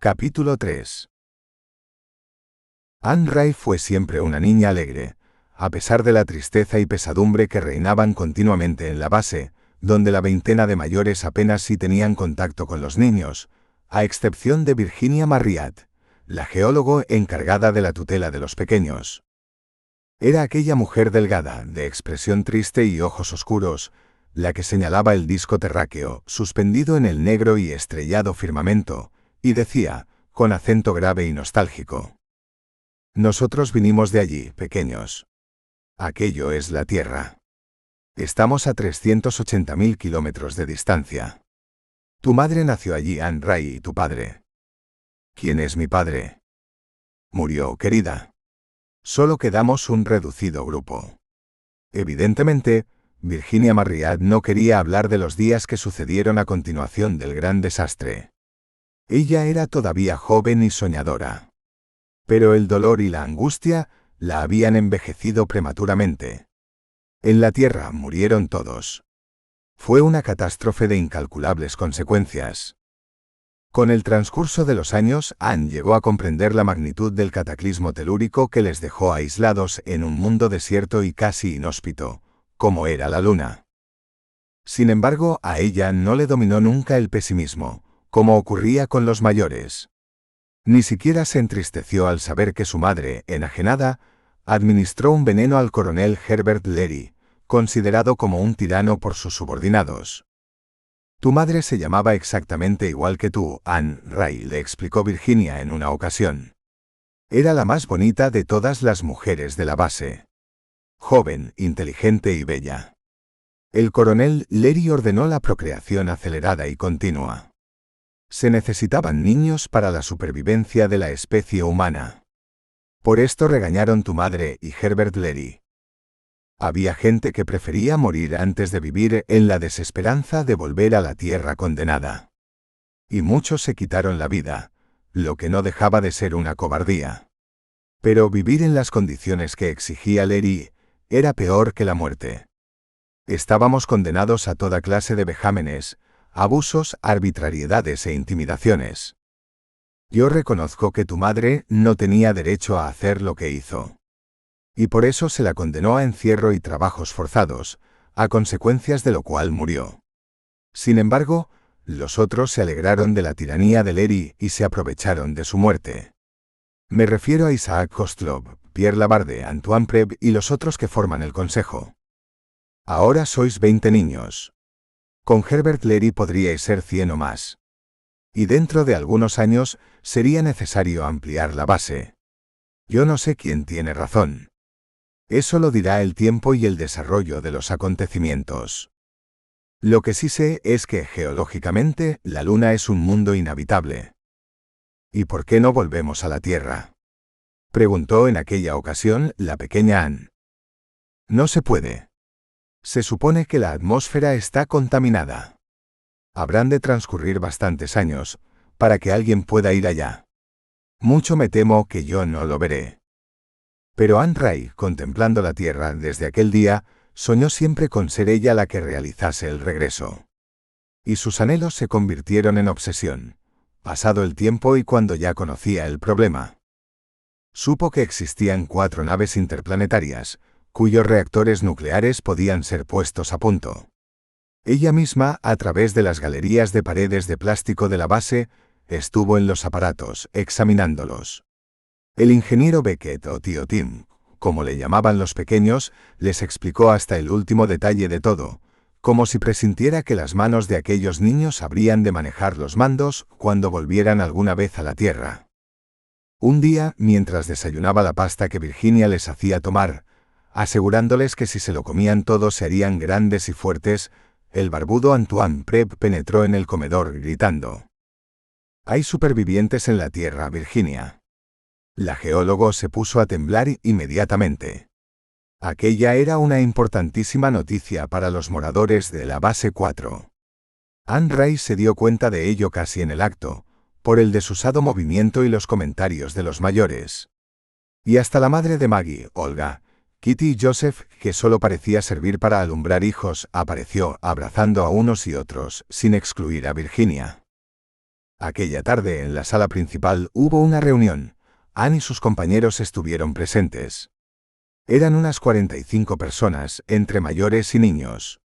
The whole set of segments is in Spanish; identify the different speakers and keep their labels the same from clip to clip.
Speaker 1: Capítulo 3. Anne Ray fue siempre una niña alegre, a pesar de la tristeza y pesadumbre que reinaban continuamente en la base, donde la veintena de mayores apenas si tenían contacto con los niños, a excepción de Virginia Marriott, la geólogo encargada de la tutela de los pequeños. Era aquella mujer delgada, de expresión triste y ojos oscuros, la que señalaba el disco terráqueo, suspendido en el negro y estrellado firmamento, y decía, con acento grave y nostálgico: «Nosotros vinimos de allí, pequeños. Aquello es la Tierra. Estamos a 380.000 kilómetros de distancia. Tu madre nació allí, Anne Ray, y tu padre». «¿Quién es mi padre?» «Murió, querida. Solo quedamos un reducido grupo». Evidentemente, Virginia Marriott no quería hablar de los días que sucedieron a continuación del gran desastre. Ella era todavía joven y soñadora. Pero el dolor y la angustia la habían envejecido prematuramente. En la Tierra murieron todos. Fue una catástrofe de incalculables consecuencias. Con el transcurso de los años, Anne llegó a comprender la magnitud del cataclismo telúrico que les dejó aislados en un mundo desierto y casi inhóspito, como era la Luna. Sin embargo, a ella no le dominó nunca el pesimismo, como ocurría con los mayores. Ni siquiera se entristeció al saber que su madre, enajenada, administró un veneno al coronel Herbert Leary, considerado como un tirano por sus subordinados. «Tu madre se llamaba exactamente igual que tú, Anne Ray», le explicó Virginia en una ocasión. «Era la más bonita de todas las mujeres de la base. Joven, inteligente y bella. El coronel Leary ordenó la procreación acelerada y continua. Se necesitaban niños para la supervivencia de la especie humana. Por esto regañaron tu madre y Herbert Leary. Había gente que prefería morir antes de vivir en la desesperanza de volver a la tierra condenada. Y muchos se quitaron la vida, lo que no dejaba de ser una cobardía. Pero vivir en las condiciones que exigía Leary era peor que la muerte. Estábamos condenados a toda clase de vejámenes, abusos, arbitrariedades e intimidaciones. Yo reconozco que tu madre no tenía derecho a hacer lo que hizo. Y por eso se la condenó a encierro y trabajos forzados, a consecuencias de lo cual murió. Sin embargo, los otros se alegraron de la tiranía de Leary y se aprovecharon de su muerte. Me refiero a Isaac Kostlov, Pierre Labarde, Antoine Preb y los otros que forman el consejo. Ahora sois 20 niños. Con Herbert Leary podríais ser 100 o más. Y dentro de algunos años sería necesario ampliar la base. Yo no sé quién tiene razón. Eso lo dirá el tiempo y el desarrollo de los acontecimientos. Lo que sí sé es que geológicamente la Luna es un mundo inhabitable. ¿Y por qué no volvemos a la Tierra?, preguntó en aquella ocasión la pequeña Anne. No se puede. Se supone que la atmósfera está contaminada. Habrán de transcurrir bastantes años para que alguien pueda ir allá. Mucho me temo que yo no lo veré. Pero Anne Ray, contemplando la Tierra desde aquel día, soñó siempre con ser ella la que realizase el regreso. Y sus anhelos se convirtieron en obsesión, pasado el tiempo y cuando ya conocía el problema. Supo que existían 4 naves interplanetarias, cuyos reactores nucleares podían ser puestos a punto. Ella misma, a través de las galerías de paredes de plástico de la base, estuvo en los aparatos, examinándolos. El ingeniero Beckett, o tío Tim, como le llamaban los pequeños, les explicó hasta el último detalle de todo, como si presintiera que las manos de aquellos niños habrían de manejar los mandos cuando volvieran alguna vez a la Tierra. Un día, mientras desayunaba la pasta que Virginia les hacía tomar, asegurándoles que si se lo comían todos se harían grandes y fuertes, el barbudo Antoine Preb penetró en el comedor gritando: «Hay supervivientes en la Tierra, Virginia». La geólogo se puso a temblar inmediatamente. Aquella era una importantísima noticia para los moradores de la base 4. Anne Ray se dio cuenta de ello casi en el acto, por el desusado movimiento y los comentarios de los mayores. Y hasta la madre de Maggie, Olga, Kitty y Joseph, que solo parecía servir para alumbrar hijos, apareció abrazando a unos y otros, sin excluir a Virginia. Aquella tarde en la sala principal hubo una reunión. Anne y sus compañeros estuvieron presentes. Eran unas 45 personas, entre mayores y niños.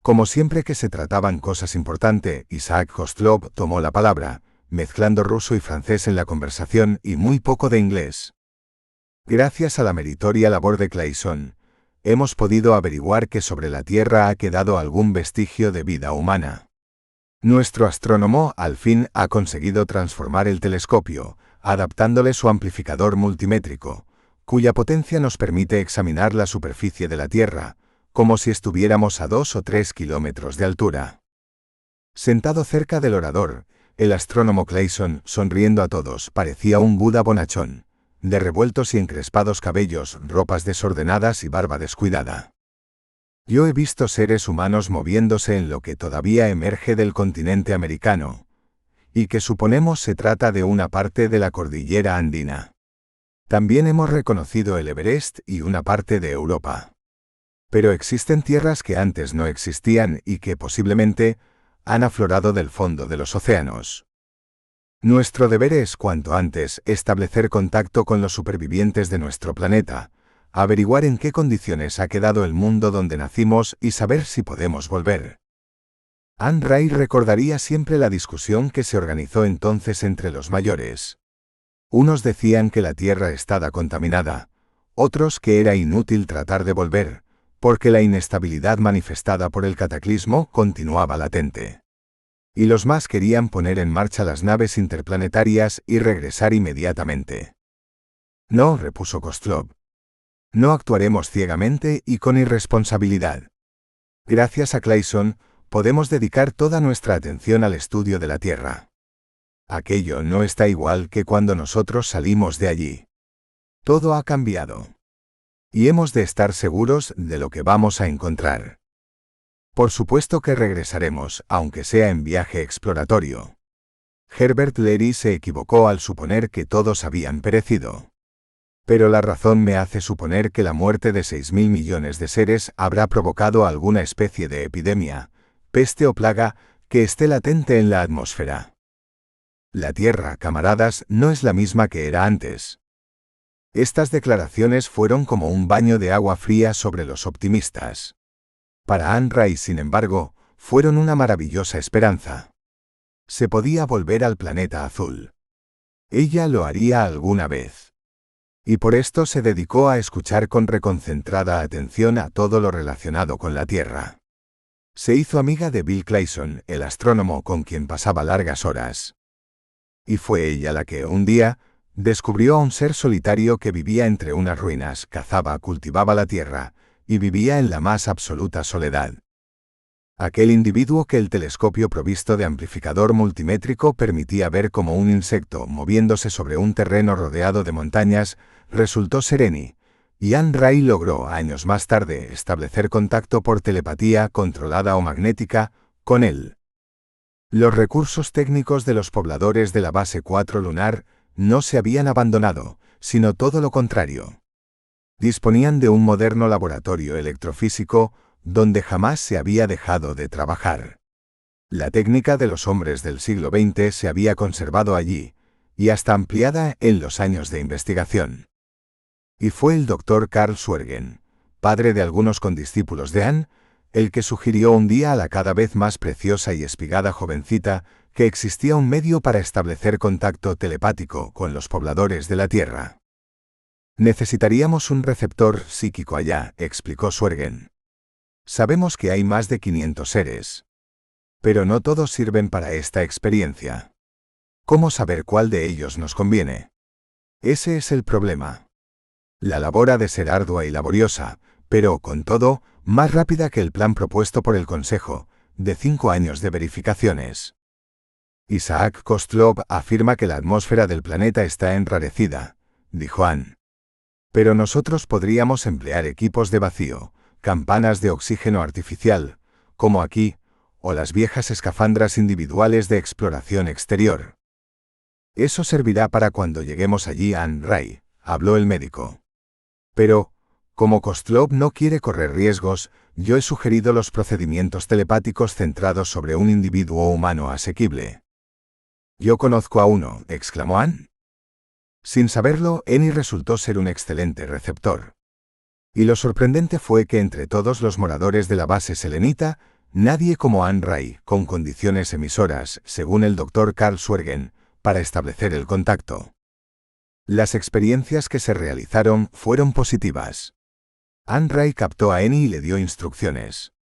Speaker 1: Como siempre que se trataban cosas importantes, Isaac Kostlov tomó la palabra, mezclando ruso y francés en la conversación y muy poco de inglés. Gracias a la meritoria labor de Clayson, hemos podido averiguar que sobre la Tierra ha quedado algún vestigio de vida humana. Nuestro astrónomo al fin ha conseguido transformar el telescopio, adaptándole su amplificador multimétrico, cuya potencia nos permite examinar la superficie de la Tierra, como si estuviéramos a 2 o 3 kilómetros de altura. Sentado cerca del orador, el astrónomo Clayson, sonriendo a todos, parecía un Buda bonachón, de revueltos y encrespados cabellos, ropas desordenadas y barba descuidada. Yo he visto seres humanos moviéndose en lo que todavía emerge del continente americano, y que suponemos se trata de una parte de la cordillera andina. También hemos reconocido el Everest y una parte de Europa. Pero existen tierras que antes no existían y que posiblemente han aflorado del fondo de los océanos. Nuestro deber es cuanto antes establecer contacto con los supervivientes de nuestro planeta, averiguar en qué condiciones ha quedado el mundo donde nacimos y saber si podemos volver. Anne Ray recordaría siempre la discusión que se organizó entonces entre los mayores. Unos decían que la Tierra estaba contaminada, otros que era inútil tratar de volver, porque la inestabilidad manifestada por el cataclismo continuaba latente. Y los más querían poner en marcha las naves interplanetarias y regresar inmediatamente. No, repuso Kostlov. No actuaremos ciegamente y con irresponsabilidad. Gracias a Clayson, podemos dedicar toda nuestra atención al estudio de la Tierra. Aquello no está igual que cuando nosotros salimos de allí. Todo ha cambiado. Y hemos de estar seguros de lo que vamos a encontrar. Por supuesto que regresaremos, aunque sea en viaje exploratorio. Herbert Leary se equivocó al suponer que todos habían perecido. Pero la razón me hace suponer que la muerte de 6.000 millones de seres habrá provocado alguna especie de epidemia, peste o plaga, que esté latente en la atmósfera. La Tierra, camaradas, no es la misma que era antes. Estas declaraciones fueron como un baño de agua fría sobre los optimistas. Para Anne Ray, sin embargo, fueron una maravillosa esperanza. Se podía volver al planeta azul. Ella lo haría alguna vez. Y por esto se dedicó a escuchar con reconcentrada atención a todo lo relacionado con la Tierra. Se hizo amiga de Bill Clayson, el astrónomo con quien pasaba largas horas. Y fue ella la que, un día, descubrió a un ser solitario que vivía entre unas ruinas, cazaba, cultivaba la tierra, y vivía en la más absoluta soledad. Aquel individuo que el telescopio provisto de amplificador multimétrico permitía ver como un insecto moviéndose sobre un terreno rodeado de montañas, resultó Sereni, y Anne Ray logró, años más tarde, establecer contacto por telepatía controlada o magnética con él. Los recursos técnicos de los pobladores de la base 4 lunar no se habían abandonado, sino todo lo contrario. Disponían de un moderno laboratorio electrofísico donde jamás se había dejado de trabajar. La técnica de los hombres del siglo XX se había conservado allí, y hasta ampliada en los años de investigación. Y fue el doctor Carl Swergen, padre de algunos condiscípulos de Anne, el que sugirió un día a la cada vez más preciosa y espigada jovencita que existía un medio para establecer contacto telepático con los pobladores de la Tierra. Necesitaríamos un receptor psíquico allá, explicó Swergen. Sabemos que hay más de 500 seres. Pero no todos sirven para esta experiencia. ¿Cómo saber cuál de ellos nos conviene? Ese es el problema. La labor ha de ser ardua y laboriosa, pero, con todo, más rápida que el plan propuesto por el Consejo, de 5 años de verificaciones. Isaac Kostlov afirma que la atmósfera del planeta está enrarecida, dijo Anne. Pero nosotros podríamos emplear equipos de vacío, campanas de oxígeno artificial, como aquí, o las viejas escafandras individuales de exploración exterior. Eso servirá para cuando lleguemos allí, Anne Ray, habló el médico. Pero, como Kostlov no quiere correr riesgos, yo he sugerido los procedimientos telepáticos centrados sobre un individuo humano asequible. Yo conozco a uno, exclamó Anne. Sin saberlo, Annie resultó ser un excelente receptor. Y lo sorprendente fue que entre todos los moradores de la base selenita, nadie como Anne Ray, con condiciones emisoras, según el Dr. Carl Swergen, para establecer el contacto. Las experiencias que se realizaron fueron positivas. Anne Ray captó a Annie y le dio instrucciones.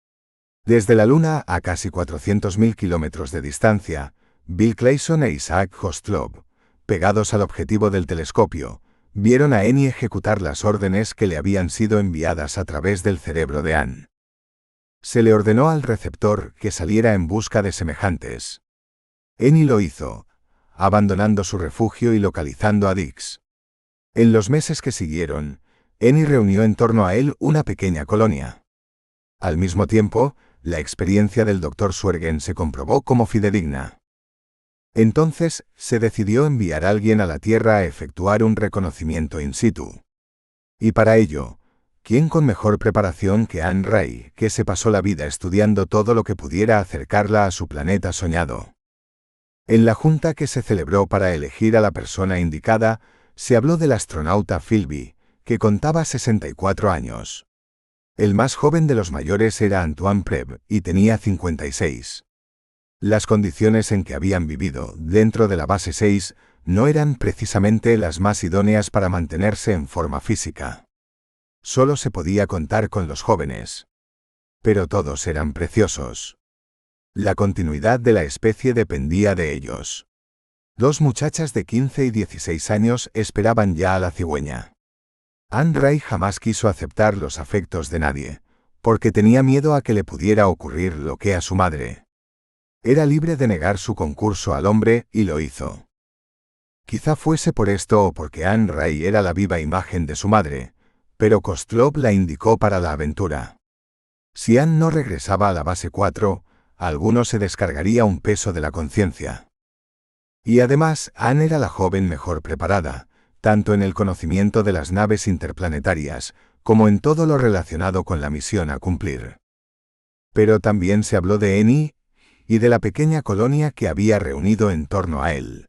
Speaker 1: Desde la Luna, a casi 400.000 kilómetros de distancia, Bill Clayson e Isaac Hostlov, pegados al objetivo del telescopio, vieron a Annie ejecutar las órdenes que le habían sido enviadas a través del cerebro de Anne. Se le ordenó al receptor que saliera en busca de semejantes. Annie lo hizo, abandonando su refugio y localizando a Dix. En los meses que siguieron, Annie reunió en torno a él una pequeña colonia. Al mismo tiempo, la experiencia del Dr. Swergen se comprobó como fidedigna. Entonces, se decidió enviar a alguien a la Tierra a efectuar un reconocimiento in situ. Y para ello, ¿quién con mejor preparación que Anne Ray, que se pasó la vida estudiando todo lo que pudiera acercarla a su planeta soñado? En la junta que se celebró para elegir a la persona indicada, se habló del astronauta Philby, que contaba 64 años. El más joven de los mayores era Antoine Preb, y tenía 56. Las condiciones en que habían vivido, dentro de la base 6, no eran precisamente las más idóneas para mantenerse en forma física. Solo se podía contar con los jóvenes. Pero todos eran preciosos. La continuidad de la especie dependía de ellos. 2 muchachas de 15 y 16 años esperaban ya a la cigüeña. Anne Ray jamás quiso aceptar los afectos de nadie, porque tenía miedo a que le pudiera ocurrir lo que a su madre. Era libre de negar su concurso al hombre, y lo hizo. Quizá fuese por esto o porque Anne Ray era la viva imagen de su madre, pero Kostlov la indicó para la aventura. Si Anne no regresaba a la base 4, a alguno se descargaría un peso de la conciencia. Y además, Anne era la joven mejor preparada, tanto en el conocimiento de las naves interplanetarias, como en todo lo relacionado con la misión a cumplir. Pero también se habló de Annie, y de la pequeña colonia que había reunido en torno a él.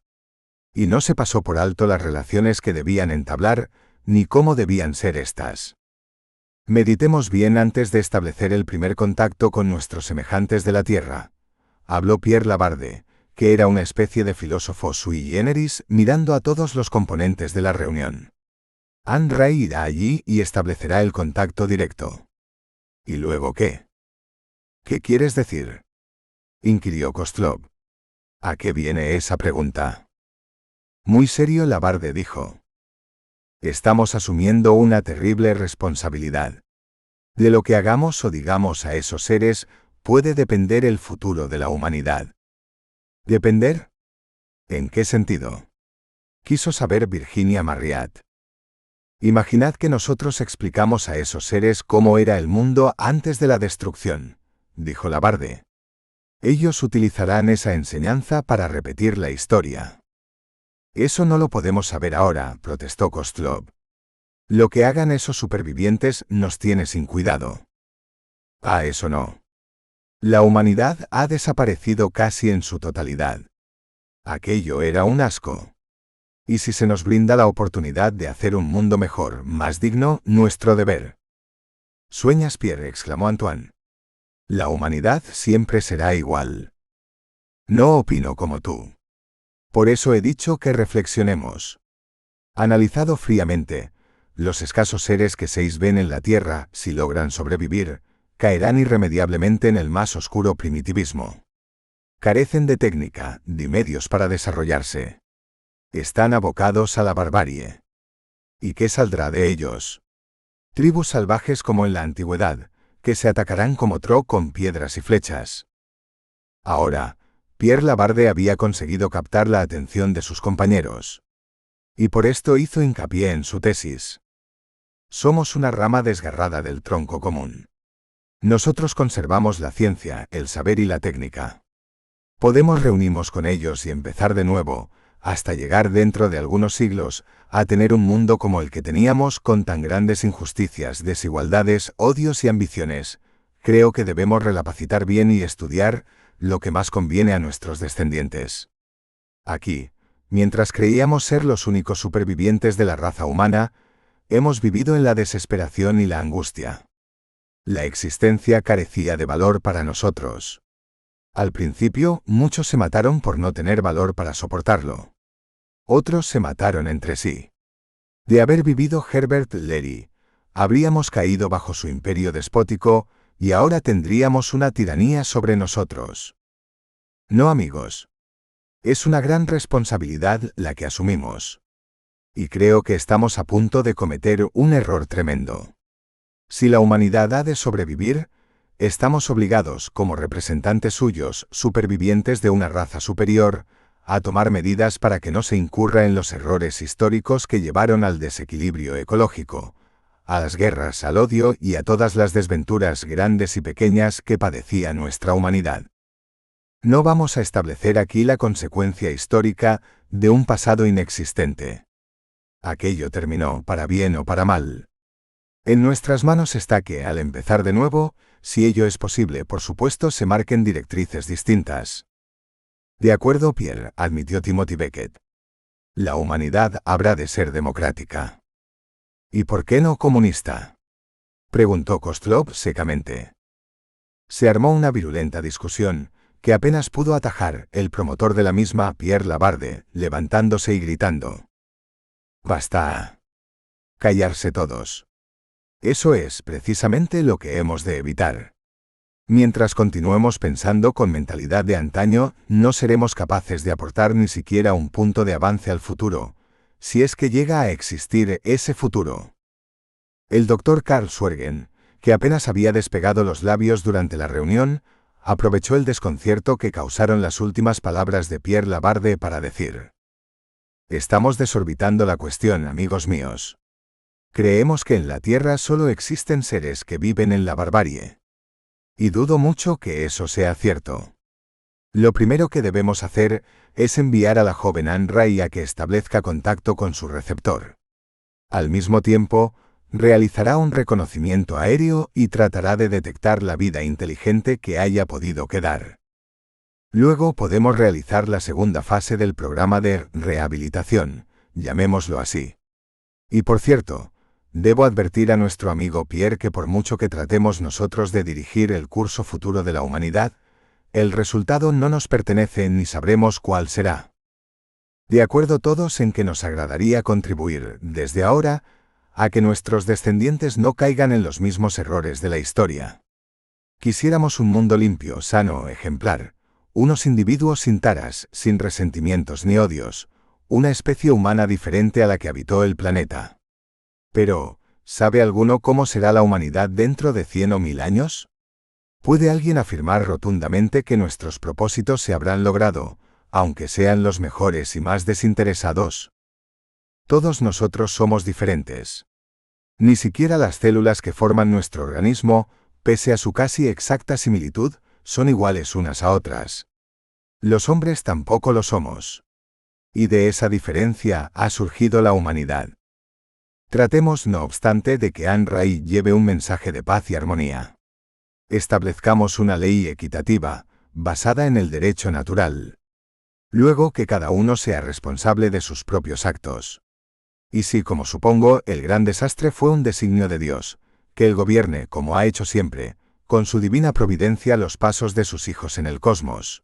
Speaker 1: Y no se pasó por alto las relaciones que debían entablar, ni cómo debían ser estas. Meditemos bien antes de establecer el primer contacto con nuestros semejantes de la Tierra, habló Pierre Labarde, que era una especie de filósofo sui generis, mirando a todos los componentes de la reunión. Anne Ray irá allí y establecerá el contacto directo. ¿Y luego qué? ¿Qué quieres decir?, inquirió Kostlov. ¿A qué viene esa pregunta? Muy serio, Labarde dijo. Estamos asumiendo una terrible responsabilidad. De lo que hagamos o digamos a esos seres, puede depender el futuro de la humanidad. ¿Depender? ¿En qué sentido?, quiso saber Virginia Marriott. Imaginad que nosotros explicamos a esos seres cómo era el mundo antes de la destrucción, dijo Labarde. Ellos utilizarán esa enseñanza para repetir la historia. Eso no lo podemos saber ahora, protestó Kostlov. Lo que hagan esos supervivientes nos tiene sin cuidado. Ah, eso no. La humanidad ha desaparecido casi en su totalidad. Aquello era un asco. Y si se nos brinda la oportunidad de hacer un mundo mejor, más digno, nuestro deber. Sueñas, Pierre, exclamó Antoine. La humanidad siempre será igual. No opino como tú. Por eso he dicho que reflexionemos. Analizado fríamente, los escasos seres que seis ven en la Tierra, si logran sobrevivir, caerán irremediablemente en el más oscuro primitivismo. Carecen de técnica, de medios para desarrollarse. Están abocados a la barbarie. ¿Y qué saldrá de ellos? Tribus salvajes como en la antigüedad, que se atacarán como Tro con piedras y flechas. Ahora, Pierre Labarde había conseguido captar la atención de sus compañeros. Y por esto hizo hincapié en su tesis. Somos una rama desgarrada del tronco común. Nosotros conservamos la ciencia, el saber y la técnica. Podemos reunirnos con ellos y empezar de nuevo, hasta llegar dentro de algunos siglos, a tener un mundo como el que teníamos, con tan grandes injusticias, desigualdades, odios y ambiciones. Creo que debemos recapacitar bien y estudiar lo que más conviene a nuestros descendientes. Aquí, mientras creíamos ser los únicos supervivientes de la raza humana, hemos vivido en la desesperación y la angustia. La existencia carecía de valor para nosotros. Al principio, muchos se mataron por no tener valor para soportarlo. Otros se mataron entre sí. De haber vivido Herbert Leary, habríamos caído bajo su imperio despótico y ahora tendríamos una tiranía sobre nosotros. No, amigos. Es una gran responsabilidad la que asumimos. Y creo que estamos a punto de cometer un error tremendo. Si la humanidad ha de sobrevivir, estamos obligados, como representantes suyos, supervivientes de una raza superior, a tomar medidas para que no se incurra en los errores históricos que llevaron al desequilibrio ecológico, a las guerras, al odio y a todas las desventuras grandes y pequeñas que padecía nuestra humanidad. No vamos a establecer aquí la consecuencia histórica de un pasado inexistente. Aquello terminó, para bien o para mal. En nuestras manos está que, al empezar de nuevo, si ello es posible, por supuesto, se marquen directrices distintas. De acuerdo, Pierre, admitió Timothy Beckett. La humanidad habrá de ser democrática. ¿Y por qué no comunista?, preguntó Koslov secamente. Se armó una virulenta discusión, que apenas pudo atajar el promotor de la misma, Pierre Labarde, levantándose y gritando. «Basta. Callarse todos. Eso es precisamente lo que hemos de evitar. Mientras continuemos pensando con mentalidad de antaño, no seremos capaces de aportar ni siquiera un punto de avance al futuro, si es que llega a existir ese futuro». El doctor Karl Schwergen, que apenas había despegado los labios durante la reunión, aprovechó el desconcierto que causaron las últimas palabras de Pierre Labarde para decir: «Estamos desorbitando la cuestión, amigos míos. Creemos que en la Tierra solo existen seres que viven en la barbarie. Y dudo mucho que eso sea cierto. Lo primero que debemos hacer es enviar a la joven Anne Ray a que establezca contacto con su receptor. Al mismo tiempo, realizará un reconocimiento aéreo y tratará de detectar la vida inteligente que haya podido quedar. Luego podemos realizar la segunda fase del programa de rehabilitación, llamémoslo así. Y por cierto, debo advertir a nuestro amigo Pierre que por mucho que tratemos nosotros de dirigir el curso futuro de la humanidad, el resultado no nos pertenece ni sabremos cuál será. De acuerdo todos en que nos agradaría contribuir, desde ahora, a que nuestros descendientes no caigan en los mismos errores de la historia. Quisiéramos un mundo limpio, sano, ejemplar, unos individuos sin taras, sin resentimientos ni odios, una especie humana diferente a la que habitó el planeta. Pero, ¿sabe alguno cómo será la humanidad dentro de 100 o 1000 años? ¿Puede alguien afirmar rotundamente que nuestros propósitos se habrán logrado, aunque sean los mejores y más desinteresados? Todos nosotros somos diferentes. Ni siquiera las células que forman nuestro organismo, pese a su casi exacta similitud, son iguales unas a otras. Los hombres tampoco lo somos. Y de esa diferencia ha surgido la humanidad. Tratemos, no obstante, de que Anne Ray lleve un mensaje de paz y armonía. Establezcamos una ley equitativa, basada en el derecho natural. Luego que cada uno sea responsable de sus propios actos. Y si, como supongo, el gran desastre fue un designio de Dios, que Él gobierne, como ha hecho siempre, con su divina providencia los pasos de sus hijos en el cosmos.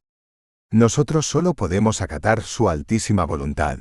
Speaker 1: Nosotros solo podemos acatar su altísima voluntad.